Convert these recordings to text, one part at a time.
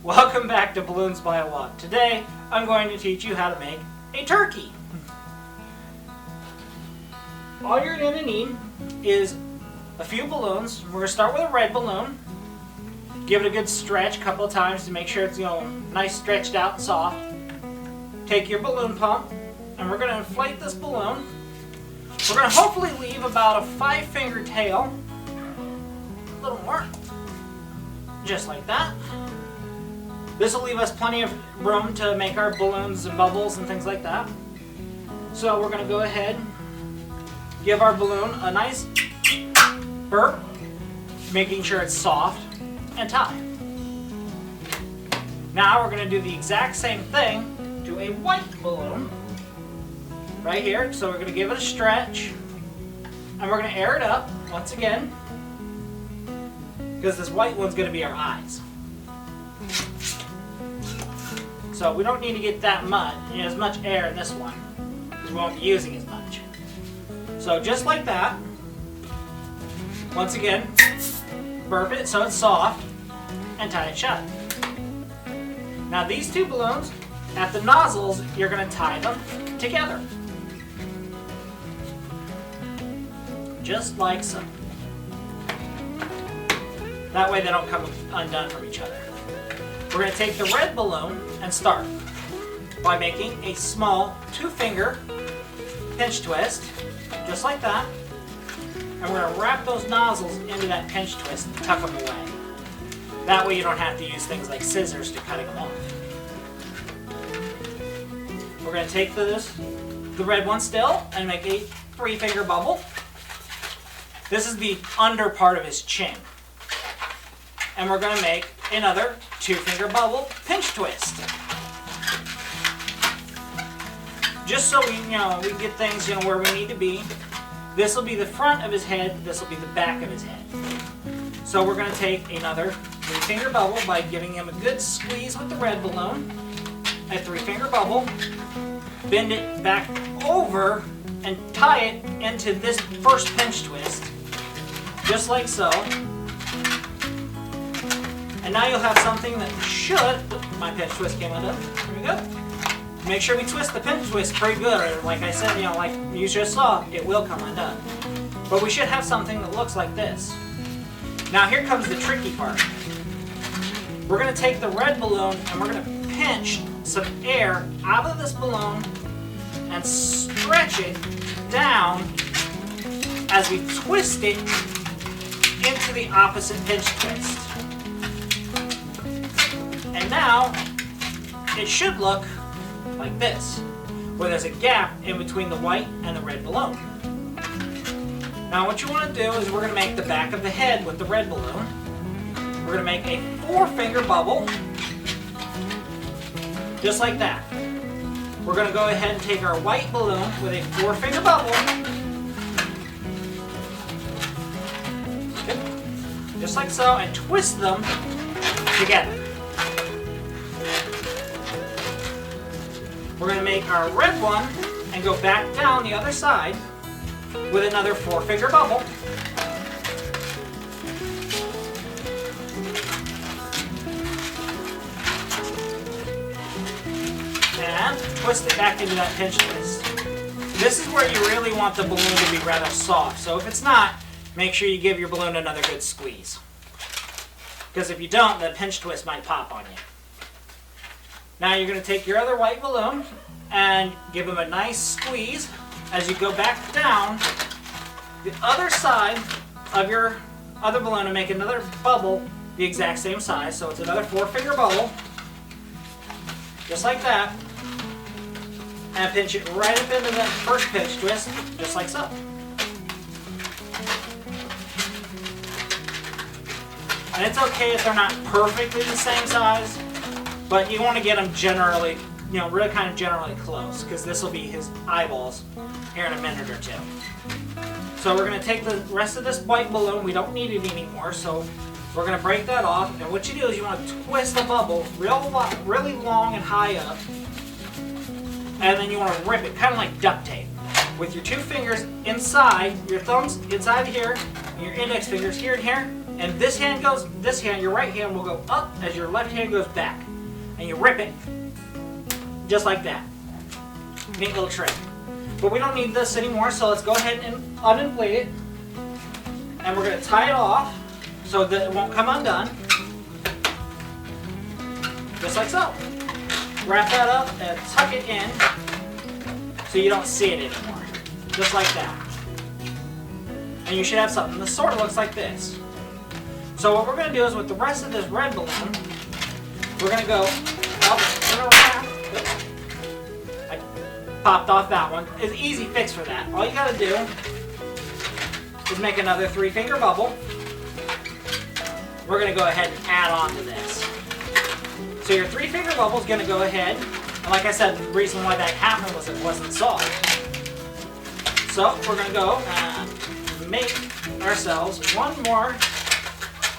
Welcome back to Balloons by a Watt. Today, I'm going to teach you how to make a turkey. All you're going to need is a few balloons. We're going to start with a red balloon. Give it a good stretch a couple of times to make sure it's nice stretched out and soft. Take your balloon pump and we're going to inflate this balloon. We're going to hopefully leave about a 5-finger tail. A little more. Just like that. This will leave us plenty of room to make our balloons and bubbles and things like that. So we're going to go ahead, give our balloon a nice burp, making sure it's soft, and tie. Now we're going to do the exact same thing to a white balloon right here. So we're going to give it a stretch and we're going to air it up once again because this white one's going to be our eyes. So we don't need to get that much, as much air in this one because we won't be using as much. So just like that, once again, burp it so it's soft and tie it shut. Now these two balloons, at the nozzles, you're going to tie them together. Just like so. That way they don't come undone from each other. We're going to take the red balloon and start by making a small 2-finger pinch twist, just like that. And we're going to wrap those nozzles into that pinch twist and tuck them away. That way you don't have to use things like scissors to cutting them off. We're going to take the red one still and make a 3-finger bubble. This is the under part of his chin. And we're going to make another 2-finger bubble pinch twist. Just so we get things where we need to be. This will be the front of his head, this will be the back of his head. So we're going to take another 3-finger bubble by giving him a good squeeze with the red balloon. A 3-finger bubble. Bend it back over and tie it into this first pinch twist. Just like so. And now you'll have something that should, my pinch twist came undone. There we go. Make sure we twist the pinch twist pretty good, or like I said, like you just saw, it will come undone. But we should have something that looks like this. Now here comes the tricky part. We're going to take the red balloon and we're going to pinch some air out of this balloon and stretch it down as we twist it into the opposite pinch twist. And now it should look like this, where there's a gap in between the white and the red balloon. Now what you want to do is we're going to make the back of the head with the red balloon. We're going to make a 4-finger bubble, just like that. We're going to go ahead and take our white balloon with a 4-finger bubble, just like so, and twist them together. We're going to make our red one and go back down the other side with another 4-finger bubble. And twist it back into that pinch twist. This is where you really want the balloon to be rather soft. So if it's not, make sure you give your balloon another good squeeze. Because if you don't, the pinch twist might pop on you. Now you're going to take your other white balloon and give him a nice squeeze as you go back down the other side of your other balloon and make another bubble the exact same size. So it's another 4-finger bubble, just like that, and pinch it right up into that first pinch twist, just like so. And it's okay if they're not perfectly the same size, but you want to get them generally, really kind of generally close, because this will be his eyeballs here in a minute or two. So we're going to take the rest of this white balloon. We don't need it anymore, so we're going to break that off. And what you do is you want to twist the bubble really long and high up, and then you want to rip it, kind of like duct tape, with your 2 fingers inside, your thumbs inside here, and your index fingers here and here, And your right hand will go up as your left hand goes back. And you rip it just like that. Neat little trick. But we don't need this anymore, so let's go ahead and uninflate it. And we're going to tie it off so that it won't come undone. Just like so. Wrap that up and tuck it in so you don't see it anymore. Just like that. And you should have something that sort of looks like this. So what we're going to do is with the rest of this red balloon, we're going to go up and around. I popped off that one. It's an easy fix for that. All you got to do is make another 3-finger bubble. We're going to go ahead and add on to this. So your 3-finger bubble is going to go ahead, and like I said, the reason why that happened was it wasn't soft. So we're going to go and make ourselves one more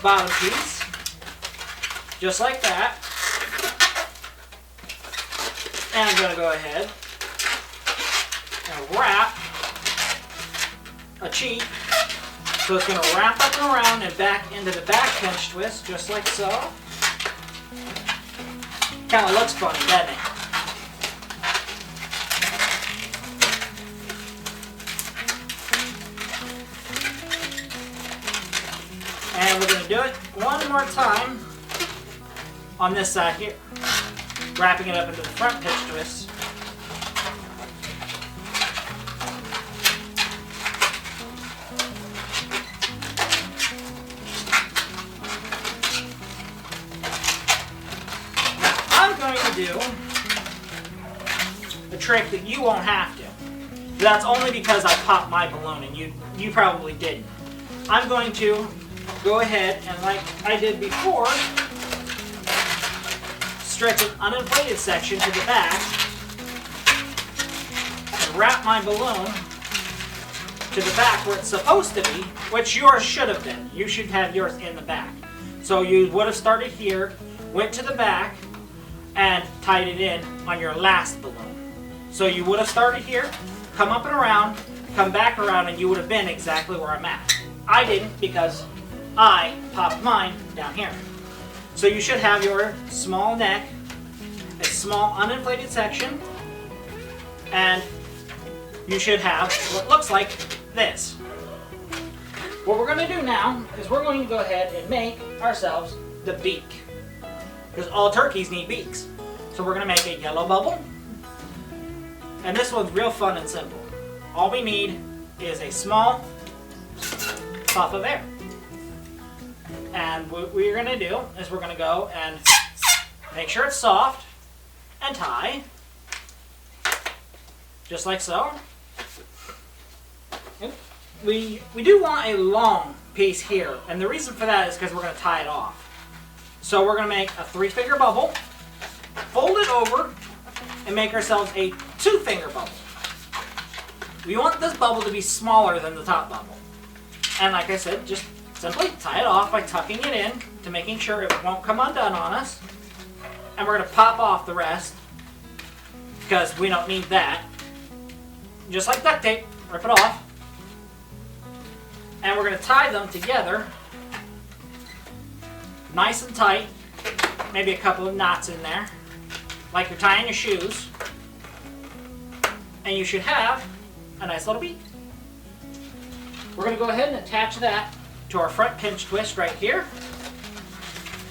bottom piece, just like that. And I'm going to go ahead and wrap a cheek. So it's going to wrap up and around and back into the back pinch twist, just like so. Kind of looks funny, doesn't it? And we're going to do it one more time on this side here, wrapping it up into the front pinch twist. Do a trick that you won't have to. That's only because I popped my balloon and you probably didn't. I'm going to go ahead and, like I did before, stretch an uninflated section to the back and wrap my balloon to the back where it's supposed to be, which yours should have been. You should have yours in the back. So you would have started here, went to the back, and tied it in on your last balloon. So you would have started here, come up and around, come back around, and you would have been exactly where I'm at. I didn't because I popped mine down here. So you should have your small neck, a small uninflated section, and you should have what looks like this. What we're going to do now is we're going to go ahead and make ourselves the beak. Because all turkeys need beaks. So we're going to make a yellow bubble. And this one's real fun and simple. All we need is a small puff of air. And what we're going to do is we're going to go and make sure it's soft and tie. Just like so. We do want a long piece here. And the reason for that is because we're going to tie it off. So we're going to make a 3-finger bubble, fold it over, and make ourselves a 2-finger bubble. We want this bubble to be smaller than the top bubble. And like I said, just simply tie it off by tucking it in to making sure it won't come undone on us. And we're going to pop off the rest because we don't need that. Just like duct tape, rip it off. And we're going to tie them together nice and tight, maybe a couple of knots in there, like you're tying your shoes, and you should have a nice little beak. We're going to go ahead and attach that to our front pinch twist right here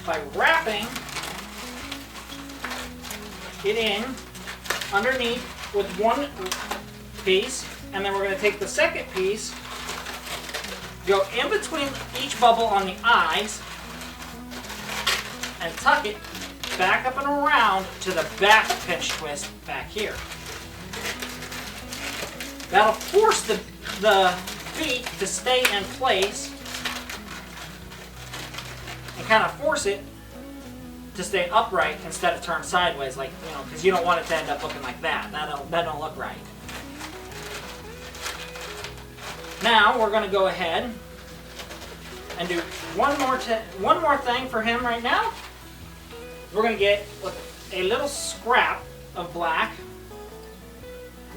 by wrapping it in underneath with one piece, and then we're going to take the second piece, go in between each bubble on the eyes, and tuck it back up and around to the back pinch twist back here. That'll force the feet to stay in place and kind of force it to stay upright instead of turned sideways, like, you know, because you don't want it to end up looking like that. That don't look right. Now we're going to go ahead and do one more thing for him right now. We're going to get a little scrap of black,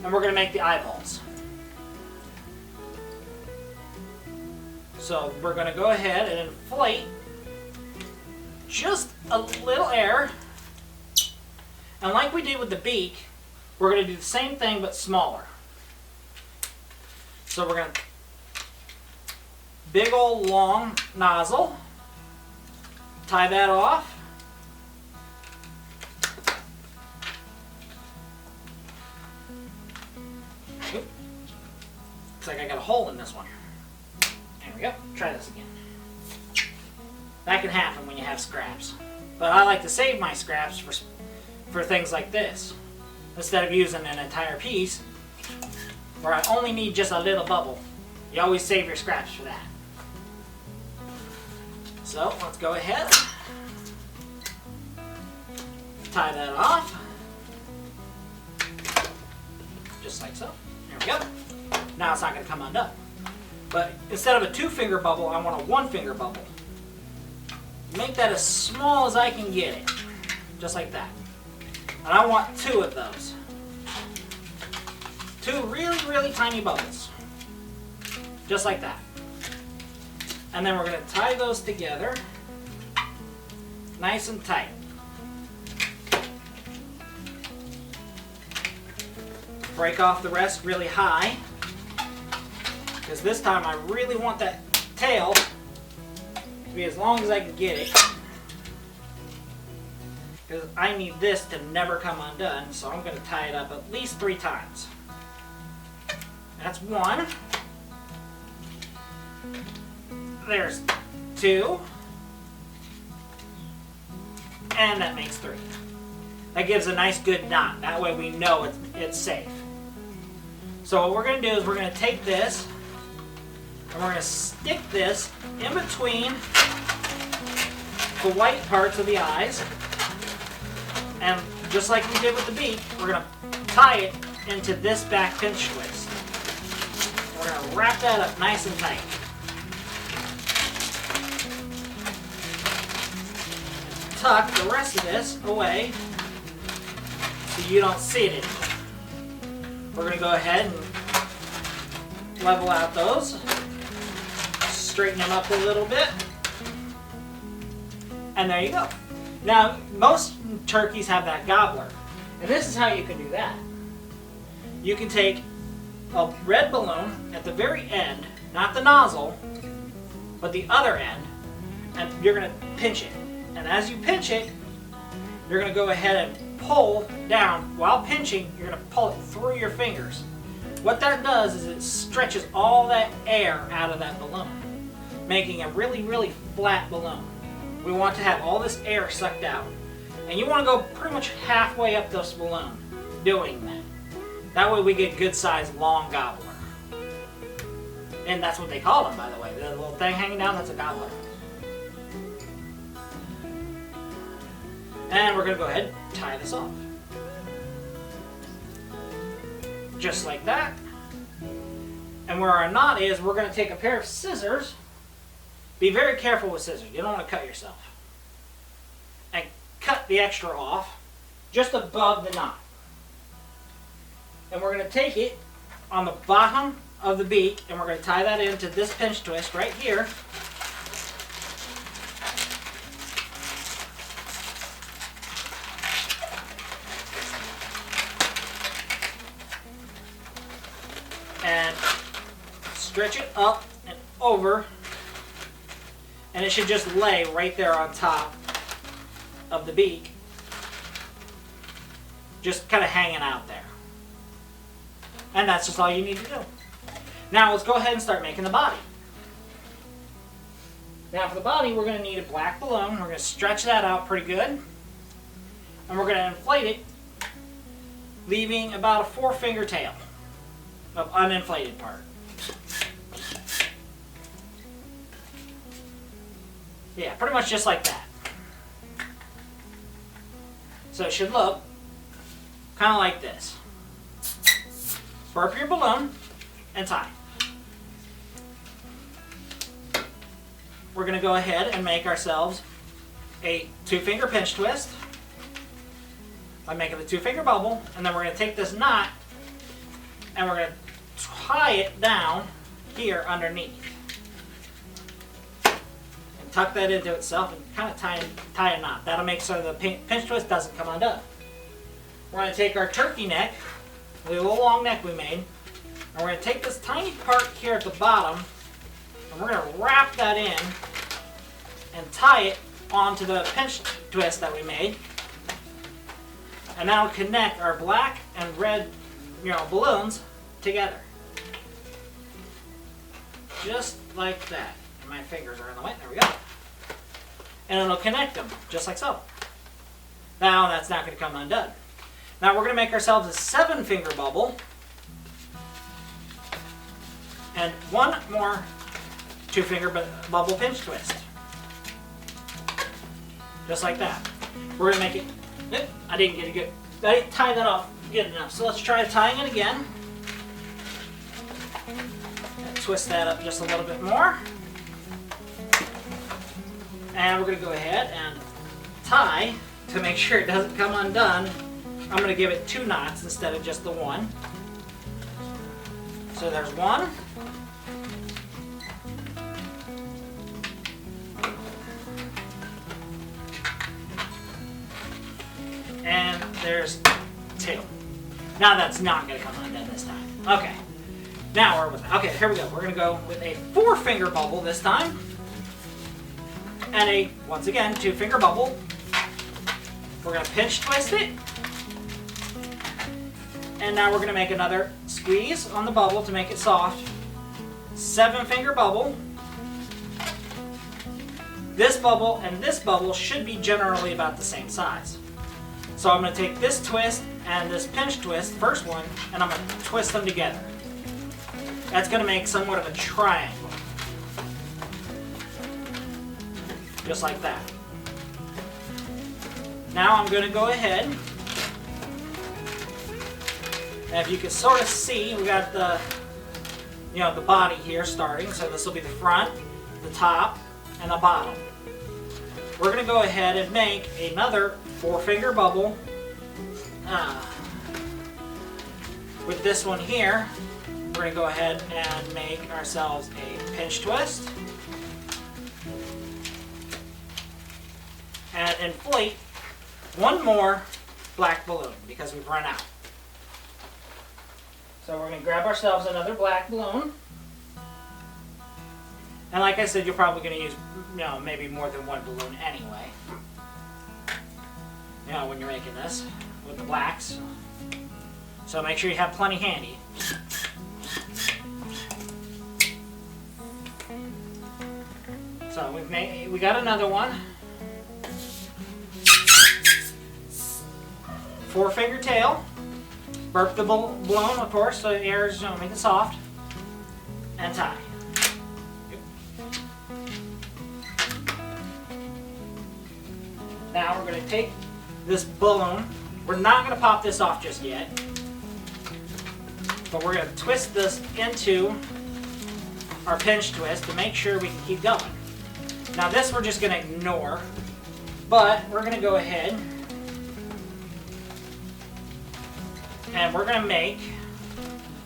and we're going to make the eyeballs. So we're going to go ahead and inflate just a little air. And like we did with the beak, we're going to do the same thing but smaller. So we're going to big old long nozzle, tie that off. Oop. Looks like I got a hole in this one. There we go. Try this again. That can happen when you have scraps. But I like to save my scraps for things like this. Instead of using an entire piece, where I only need just a little bubble. You always save your scraps for that. So let's go ahead. Tie that off. Just like so. There we go. Now it's not going to come undone. But instead of a 2-finger bubble, I want a 1-finger bubble. Make that as small as I can get it. Just like that. And I want 2 of those. 2 really, really tiny bubbles. Just like that. And then we're going to tie those together nice and tight. Break off the rest really high, because this time I really want that tail to be as long as I can get it, because I need this to never come undone. So I'm going to tie it up at least 3 times. That's 1. There's 2. And that makes 3. That gives a nice good knot. That way we know it's safe. So what we're going to do is we're going to take this and we're going to stick this in between the white parts of the eyes. And just like we did with the beak, we're going to tie it into this back pinch twist. We're going to wrap that up nice and tight. Tuck the rest of this away so you don't see it anymore. We're going to go ahead and level out those, straighten them up a little bit, and there you go. Now, most turkeys have that gobbler, and this is how you can do that. You can take a red balloon at the very end, not the nozzle, but the other end, and you're going to pinch it. And as you pinch it, you're going to go ahead and pull down. While pinching, you're going to pull it through your fingers. What that does is it stretches all that air out of that balloon, making a really, really flat balloon. We want to have all this air sucked out. And you want to go pretty much halfway up this balloon doing that. That way we get good sized long gobbler. And that's what they call them, by the way. The little thing hanging down, that's a gobbler. And we're going to go ahead and tie this off. Just like that. And where our knot is, we're going to take a pair of scissors. Be very careful with scissors. You don't want to cut yourself. And cut the extra off just above the knot. And we're going to take it on the bottom of the beak and we're going to tie that into this pinch twist right here. And stretch it up and over, and it should just lay right there on top of the beak, just kind of hanging out there. And that's just all you need to do. Now let's go ahead and start making the body. Now for the body, we're going to need a black balloon. We're going to stretch that out pretty good, and we're going to inflate it, leaving about a 4-finger tail of uninflated part. Yeah, pretty much just like that. So it should look kind of like this. Burp your balloon and tie. We're going to go ahead and make ourselves a 2-finger pinch twist by making the 2-finger bubble, and then we're going to take this knot and we're going to tie it down here underneath. tuck that into itself and kind of tie a knot. That'll make so the pinch twist doesn't come undone. We're going to take our turkey neck, the little long neck we made, and we're going to take this tiny part here at the bottom, and we're going to wrap that in and tie it onto the pinch twist that we made. And that'll connect our black and red, balloons together. Just like that. And my fingers are in the way. There we go. And it'll connect them, just like so. Now that's not going to come undone. Now we're going to make ourselves a 7-finger bubble. And one more 2-finger bubble pinch twist. Just like that. We're going to make it... I didn't tie that off good enough. So let's try tying it again. And twist that up just a little bit more. And we're going to go ahead and tie to make sure it doesn't come undone. I'm going to give it 2 knots instead of just the 1. So there's 1. And there's 2. Now that's not going to come undone this time. Okay. Now we're with it. Okay, here we go. We're going to go with a 4-finger bubble this time. And a, once again, 2-finger bubble. We're going to pinch twist it. And now we're going to make another squeeze on the bubble to make it soft. 7-finger bubble. This bubble and this bubble should be generally about the same size. So I'm going to take this twist and this pinch twist, first one, and I'm going to twist them together. That's going to make somewhat of a triangle. Just like that. Now I'm going to go ahead, and if you can sort of see, we got the, the body here starting. So this will be the front, the top, and the bottom. We're going to go ahead and make another 4-finger bubble with this one here. We're going to go ahead and make ourselves a pinch twist and inflate one more black balloon because we've run out. So we're going to grab ourselves another black balloon. And like I said, you're probably going to use, maybe more than one balloon anyway. When you're making this with the blacks. So make sure you have plenty handy. So we got another one. 4-finger tail. Burp the balloon, of course, so the air is make it soft. And tie. Now we're going to take this balloon. We're not going to pop this off just yet. But we're going to twist this into our pinch twist to make sure we can keep going. Now this we're just going to ignore. But we're going to go ahead and we're going to make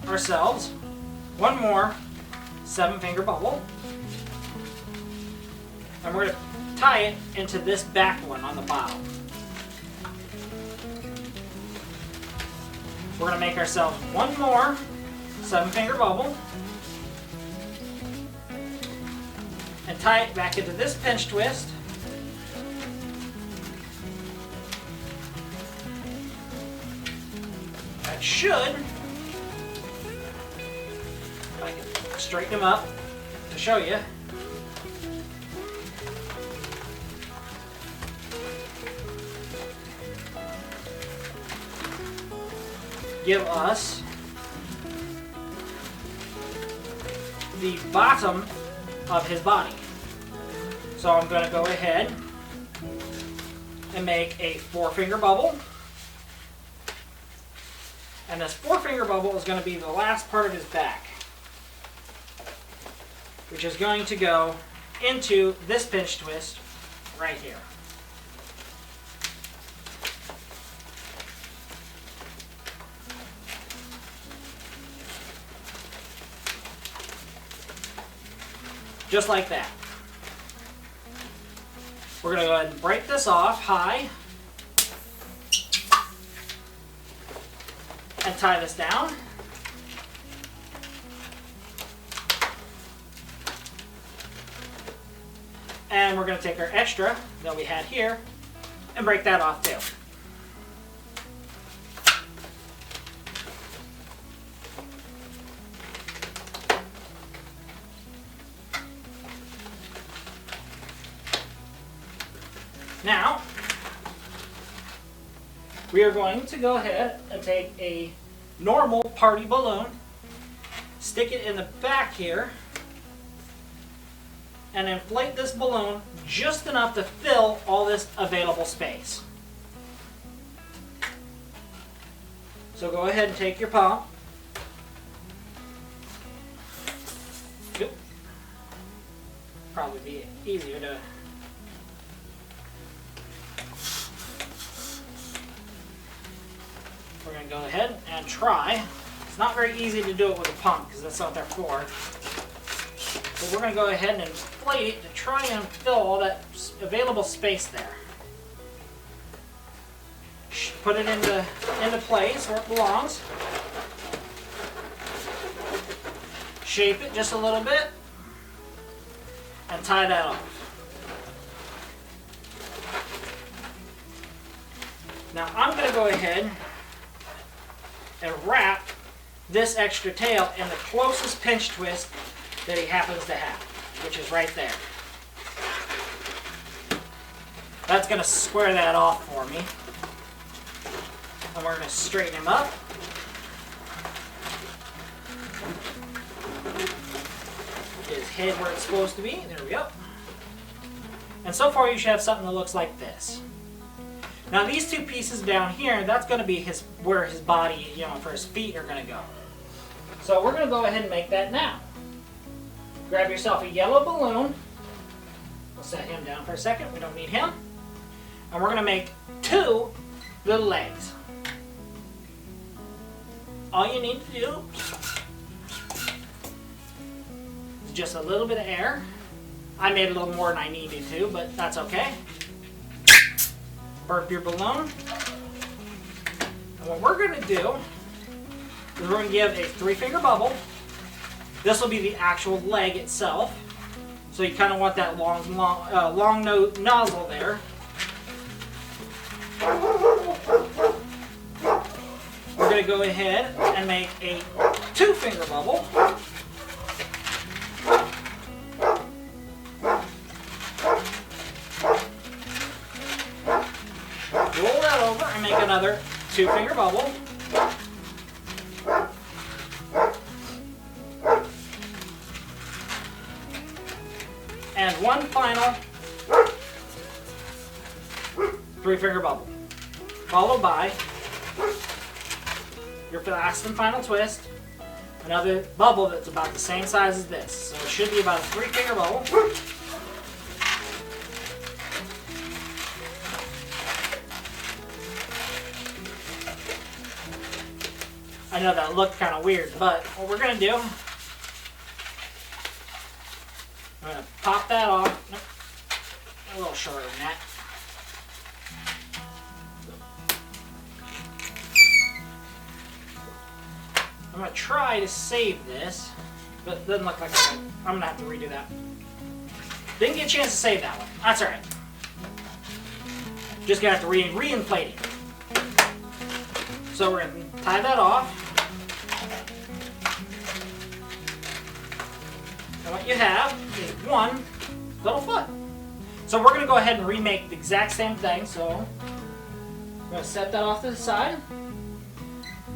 ourselves one more 7-finger bubble. And we're going to tie it into this back one on the bottom. We're going to make ourselves one more 7-finger bubble and tie it back into this pinch twist. That should, if I can straighten them up to show you. Give us the bottom of his body. So I'm going to go ahead and make a 4-finger bubble. And this 4-finger bubble is going to be the last part of his back, which is going to go into this pinch twist right here. Just like that. We're going to go ahead and break this off high and tie this down. And we're going to take our extra that we had here and break that off too. Now, we are going to go ahead and take a normal party balloon, stick it in the back here, and inflate this balloon just enough to fill all this available space. So go ahead and take your pump. Oop. Probably be easier to we're going to go ahead and try. It's not very easy to do it with a pump because that's what they're for. But we're going to go ahead and inflate it to try and fill all that available space there. Put it into place where it belongs. Shape it just a little bit and tie that off. Now I'm going to go ahead and wrap this extra tail in the closest pinch twist that he happens to have, which is right there. That's going to square that off for me. And we're going to straighten him up. Get his head where it's supposed to be. There we go. And so far you should have something that looks like this. Now these two pieces down here, that's going to be where his body, for his feet are going to go. So we're going to go ahead and make that now. Grab yourself a yellow balloon. We'll set him down for a second. We don't need him. And we're going to make 2 little legs. All you need to do is just a little bit of air. I made a little more than I needed to, but that's okay. Burp your balloon. And what we're going to do is we're going to give a 3-finger bubble. This will be the actual leg itself. So you kind of want that long nozzle there. We're going to go ahead and make a 2-finger bubble. Roll that over and make another 2-finger bubble. And one final 3-finger bubble. Followed by your last and final twist. Another bubble that's about the same size as this. So it should be about a 3-finger bubble. I know that looked kind of weird, but what we're going to do, I'm going to pop that off. Nope. A little shorter than that. I'm going to try to save this, but it doesn't look like I'm going to have to redo that. Didn't get a chance to save that one. That's alright. Just going to have to re-inflate it. So we're going to tie that off. And what you have is one little foot. So we're going to go ahead and remake the exact same thing. So I'm going to set that off to the side.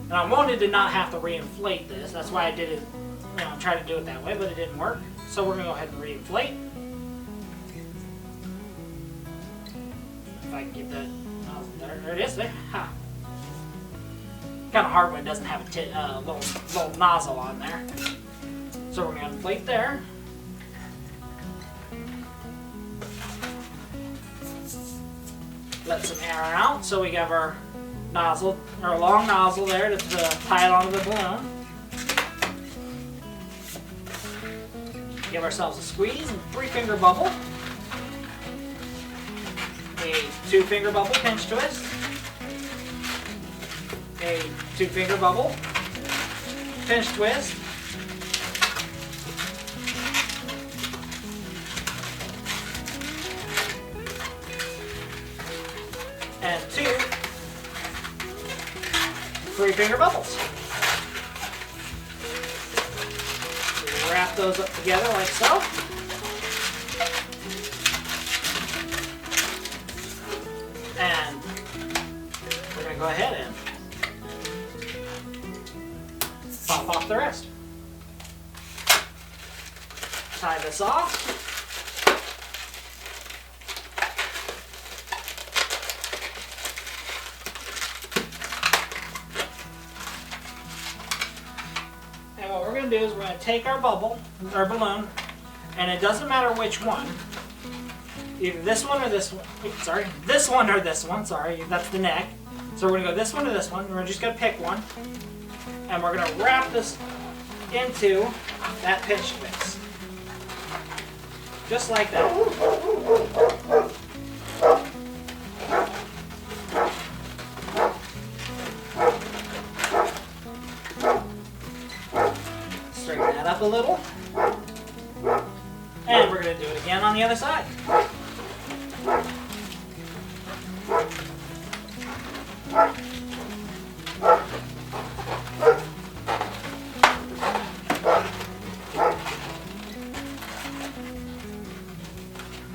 And I wanted to not have to reinflate this. That's why I did it, try to do it that way, but it didn't work. So we're going to go ahead and reinflate. If I can get that, there it is there. Ha. Kind of hard when it doesn't have a little nozzle on there. So we're going to inflate there. Let some air out so we have our nozzle, our long nozzle there to tie it onto the balloon. Give ourselves a squeeze and 3-finger bubble. a 2-finger bubble pinch twist, a 2-finger bubble pinch twist, and 2 3-finger bubbles. Wrap those up together like so. And we're going to go ahead and pop off the rest. Tie this off. And what we're going to do is we're going to take our bubble, our balloon, and it doesn't matter which one. Either this one or this one. Oops, sorry. This one or this one. Sorry, that's the neck. So we're going to go this one or this one. We're just going to pick one. And we're going to wrap this into that pinch twist. Just like that. Straighten that up a little. And we're going to do it again on the other side.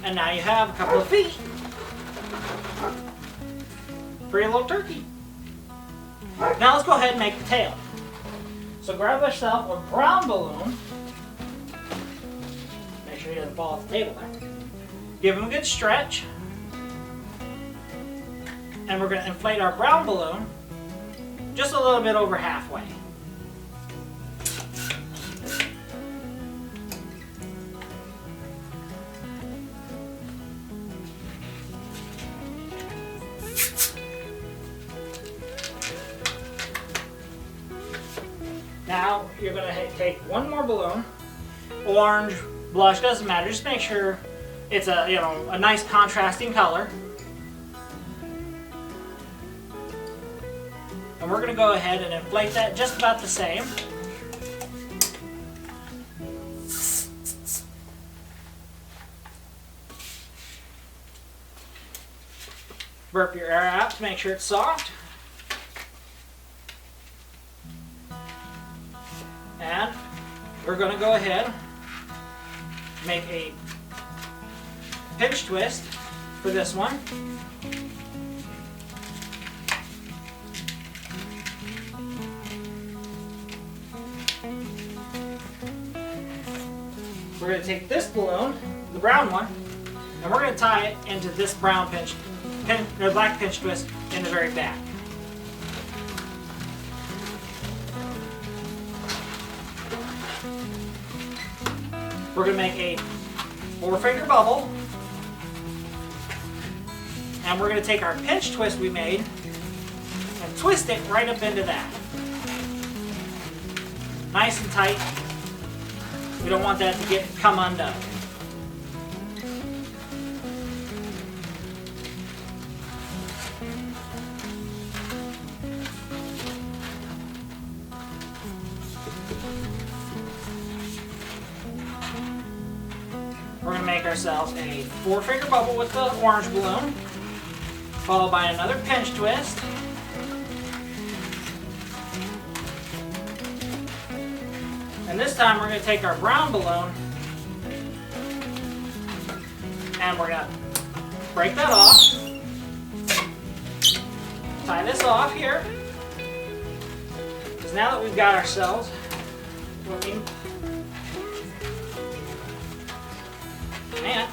And now you have a couple of feet for your little turkey. Now let's go ahead and make the tail. So grab yourself a brown balloon. Make sure he doesn't fall off the table there. Give him a good stretch. And we're going to inflate our brown balloon just a little bit over halfway. Now you're going to take one more balloon, orange, blush, doesn't matter. Just make sure it's a nice contrasting color. And we're going to go ahead and inflate that just about the same. Burp your air out to make sure it's soft. And we're going to go ahead and make a pinch twist for this one. We're going to take this balloon, the brown one, and we're going to tie it into this brown black pinch twist in the very back. We're going to make a 4-finger bubble, and we're going to take our pinch twist we made and twist it right up into that. Nice and tight. We don't want that to come undone. We're going to make ourselves a 4-finger bubble with the orange balloon, followed by another pinch twist. And this time we're going to take our brown balloon and we're going to break that off. Tie this off here. Because now that we've got ourselves looking, man,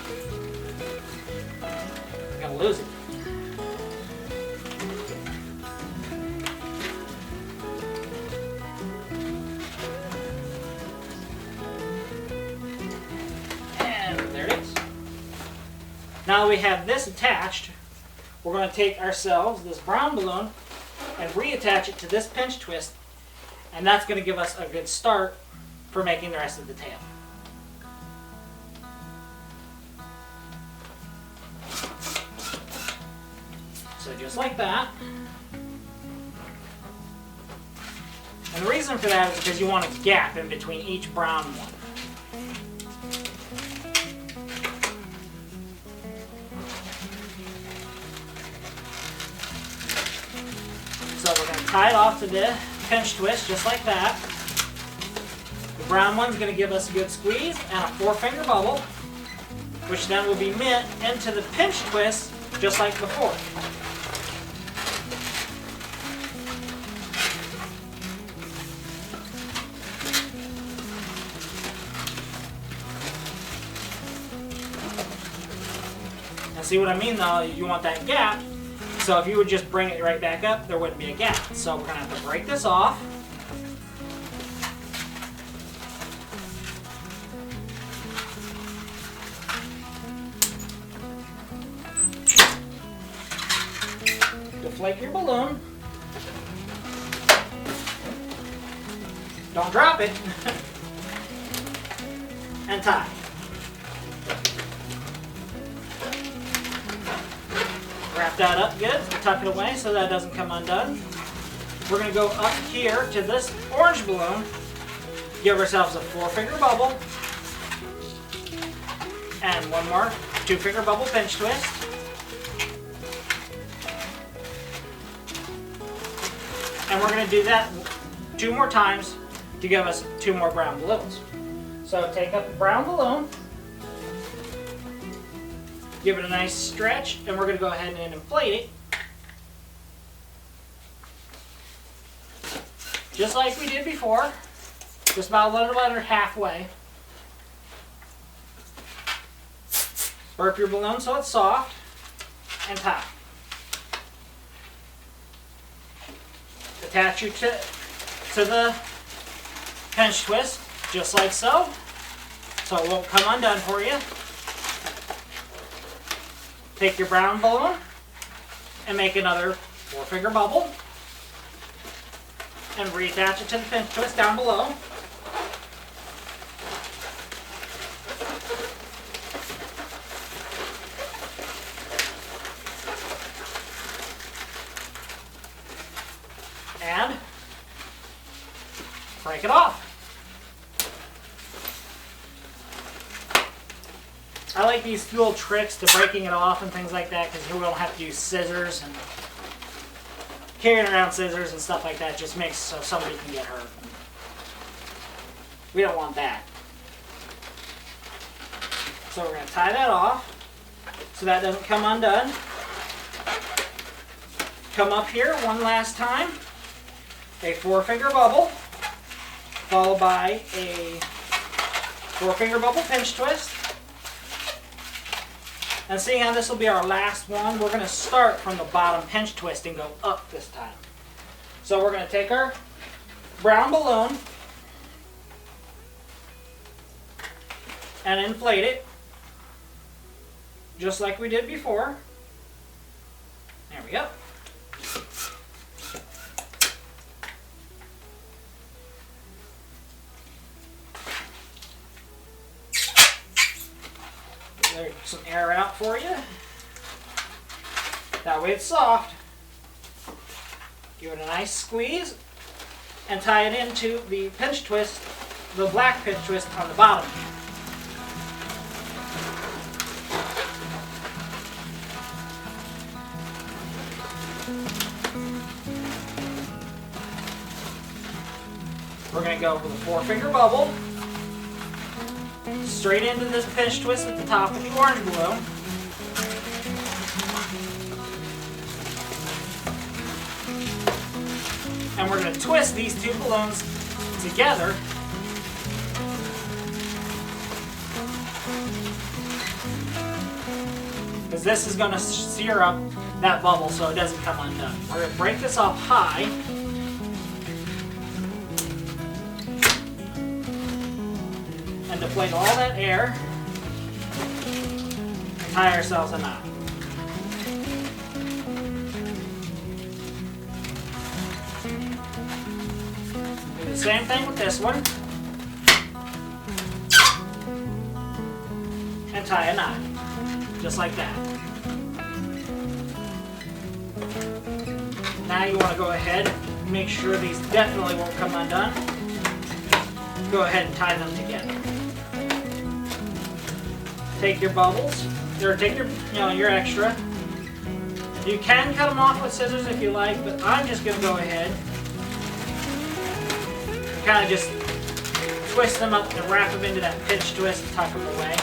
I'm going to lose it. Now that we have this attached, we're going to take ourselves this brown balloon and reattach it to this pinch twist, and that's going to give us a good start for making the rest of the tail. So just like that. And the reason for that is because you want a gap in between each brown one. So we're going to tie it off to the pinch twist just like that. The brown one's going to give us a good squeeze and a 4-finger bubble, which then will be knit into the pinch twist just like before. And see what I mean though, you want that gap. So if you would just bring it right back up, there wouldn't be a gap. So we're going to have to break this off. Deflate your balloon. Don't drop it. And tie. Wrap that up good, tuck it away so that doesn't come undone. We're going to go up here to this orange balloon, give ourselves a 4-finger bubble, and one more 2-finger bubble pinch twist. And we're going to do that 2 more times to give us 2 more brown balloons. So take up the brown balloon, give it a nice stretch, and we're going to go ahead and inflate it. Just like we did before, just about a little under halfway. Burp your balloon so it's soft, and tie. Attach you to the pinch twist, just like so it won't come undone for you. Take your brown balloon and make another 4-finger bubble and reattach it to the pinch twist down below. And break it off. I like these little tricks to breaking it off and things like that because you don't have to use scissors, and carrying around scissors and stuff like that just makes so somebody can get hurt. We don't want that. So we're going to tie that off so that doesn't come undone. Come up here one last time. A 4-finger bubble followed by a 4-finger bubble pinch twist. And seeing how this will be our last one, we're going to start from the bottom pinch twist and go up this time. So we're going to take our brown balloon and inflate it just like we did before. There we go. There's some air out for you. That way it's soft. Give it a nice squeeze and tie it into the pinch twist, the black pinch twist on the bottom. We're going to go with a 4-finger bubble straight into this pinch twist at the top of the orange balloon. And we're going to twist these 2 balloons together. Because this is going to sear up that bubble so it doesn't come undone. We're going to break this off high. And deflate all that air and tie ourselves a knot. Do the same thing with this one and tie a knot just like that. Now you want to go ahead and make sure these definitely won't come undone. Go ahead and tie them together. Take your bubbles, or take your extra. You can cut them off with scissors if you like, but I'm just going to go ahead and kind of just twist them up and wrap them into that pinch twist and tuck them away.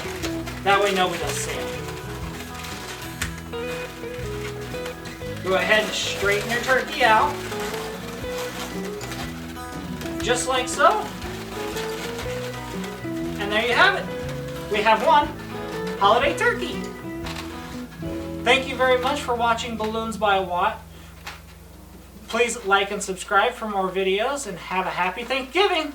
That way nobody will see them. Go ahead and straighten your turkey out. Just like so. And there you have it. We have one holiday turkey. Thank you very much for watching Balloons by Watt. Please like and subscribe for more videos, and have a happy Thanksgiving.